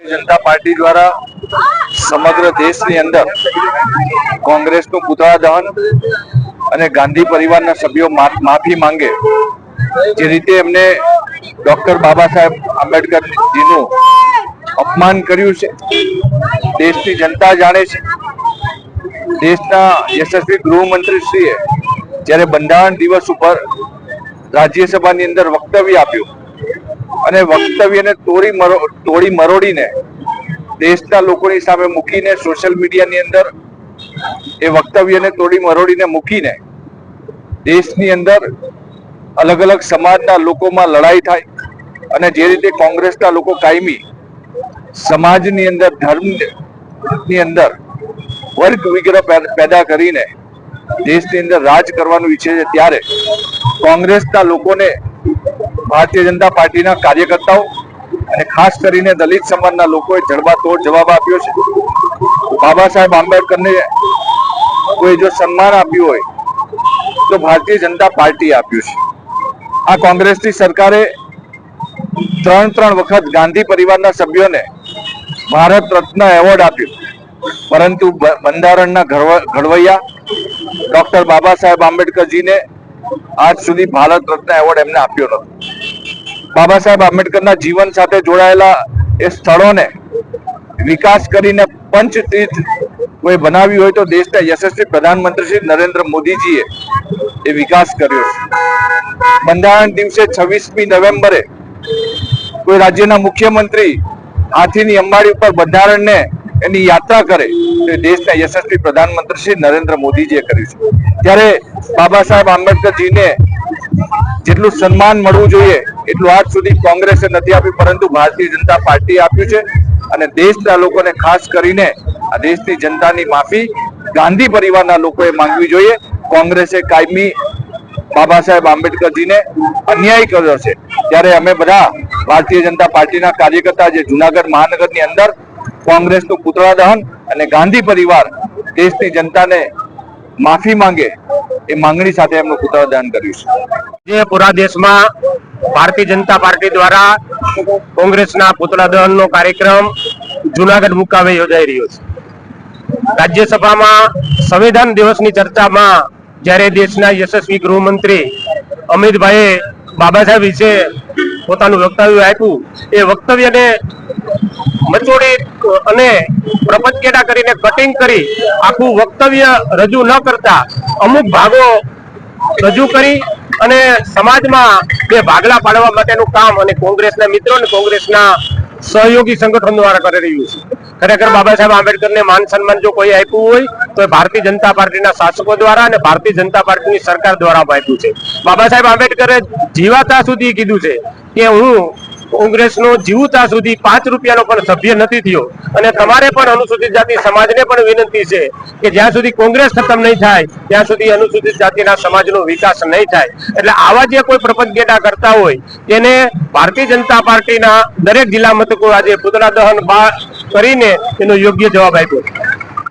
जनता party द्वारा समग्र देश ની અંદર કોંગ્રેસનું પુતળા દહન અને ગાંધી પરિવારના સભ્યો માફી માંગે જે રીતે એમને ડોક્ટર બાબા સાહેબ આંબેડકરજીનું અપમાન કર્યું છે દેશની જનતા જાણે છે। દેશના યશસ્વી ગૃહમંત્રીશ્રીએ જ્યારે બંધારણ દિવસ ઉપર રાજ્યસભાની અંદર વક્તવ્ય આપ્યું અને વક્તવ્યને તોડી મરોડીને દેશના લોકોની સામે મૂકીને સોશિયલ મીડિયાની અંદર એ વક્તવ્યને તોડી મરોડીને મૂકીને દેશની અંદર અલગ અલગ સમાજના લોકોમાં લડાઈ થાય અને જે રીતે કોંગ્રેસના લોકો કાયમી સમાજની અંદર ધર્મની અંદર વર્ગ વિગ્રહ પેદા કરીને દેશની અંદર રાજ કરવાનું ઈચ્છે છે ત્યારે કોંગ્રેસના લોકોને ભારતીય જનતા પાર્ટીના કાર્યકર્તાઓ અને ખાસ કરીને દલિત સમાજના લોકોએ જડબાતોડ જવાબ આપ્યો છે। બાબા સાહેબ આંબેડકરને કોઈ જો સન્માન આપ્યું હોય તો ભારતીય જનતા પાર્ટીએ આપ્યું છે। આ કોંગ્રેસની સરકારે ત્રણ વખત ગાંધી પરિવારના સભ્યોને ભારત રત્ન એવોર્ડ આપ્યો પરંતુ બંધારણના ઘડવૈયા ડોક્ટર બાબા સાહેબ આંબેડકરજીને આજ સુધી ભારત રત્ન એવોર્ડ એમને આપ્યો નથી। બાબા સાહેબ આંબેડકરના જીવન સાથે જોડાયેલા એ સ્થળોને વિકાસ કરીને પંચતીર્થ કોઈ બનાવ્યું હોય તો દેશના યશસ્વી પ્રધાનમંત્રી શ્રી નરેન્દ્ર મોદીજીએ એ વિકાસ કર્યો છે। બંધારણ દિવસે 26મી નવેમ્બરે કોઈ રાજ્યના મુખ્યમંત્રી હાથીની અંબાડી ઉપર બંધારણને એની યાત્રા કરે તો દેશના યશસ્વી પ્રધાનમંત્રી શ્રી નરેન્દ્ર મોદીજીએ કર્યું છે। ત્યારે બાબા સાહેબ આંબેડકરજીને જેટલું સન્માન મળવું જોઈએ એટલું આજ સુધી કોંગ્રેસે નથી આપ્યું પરંતુ ભારતીય જનતા પાર્ટીએ આપ્યું છે અને દેશના લોકોને ખાસ કરીને આ દેશની જનતાની માફી ગાંધી પરિવારના લોકોએ માંગવી જોઈએ। કોંગ્રેસે કાયમી બાબા સાહેબ આંબેડકરજીને અન્યાય કર્યો છે ત્યારે અમે બધા ભારતીય જનતા પાર્ટીના કાર્યકર્તા જે જુનાગઢ મહાનગરની અંદર કોંગ્રેસનું પુતળા દહન અને ગાંધી પરિવાર દેશની જનતાને માફી માંગે એ માંગણી સાથે એમનું પુતળા દહન કર્યું છે। જે પૂરા દેશમાં ભારતીય જનતા પાર્ટી દ્વારા કોંગ્રેસના પુતળા દહનનો કાર્યક્રમ જુનાગઢ મુકામે યોજાઈ રહ્યો છે। રાજ્યસભામાં સંવિધાન દિવસની ચર્ચામાં જ્યારે દેશના યશસ્વી ગૃહમંત્રી અમિતભાઈએ બાબા સાહેબ વિશે પોતાનું વક્તવ્ય આપ્યું એ વક્તવ્યને મચોડી અને પ્રપંચકેટા કરીને કટિંગ કરી આખું વક્તવ્ય રજૂ ન કરતા અમુક ભાગો રજૂ કરી અને સમાજમાં બે ભાગલા પાડવા માટેનું કામ અને કોંગ્રેસના મિત્રો અને કોંગ્રેસના સહયોગી સંગઠન દ્વારા કરી રહ્યું છે। ખરેખર બાબા સાહેબ આંબેડકરને માન સન્માન જો કોઈ આપ્યું હોય તો ભારતીય જનતા પાર્ટીના શાસકો દ્વારા અને ભારતીય જનતા પાર્ટીની સરકાર દ્વારા આપ્યું છે। બાબા સાહેબ આંબેડકરે જીવાતા સુધી કીધું છે કે હું કોંગ્રેસનો જીવતા સુધી 5 રૂપિયાનો પણ સભ્ય નથી થયો અને તમારે પણ અનુસૂચિત જાતિ સમાજને પણ વિનંતી છે કે જ્યાં સુધી કોંગ્રેસ ખતમ નહીં થાય ત્યાં સુધી અનુસૂચિત જાતિના સમાજનો વિકાસ નહીં થાય। એટલે આવા જે કોઈ પ્રપંચકેટા કરતા હોય તેને ભારતીય જનતા પાર્ટીના દરેક જિલ્લા મથકો આજે પુતળા દહન કરીને એનો યોગ્ય જવાબ આપ્યો।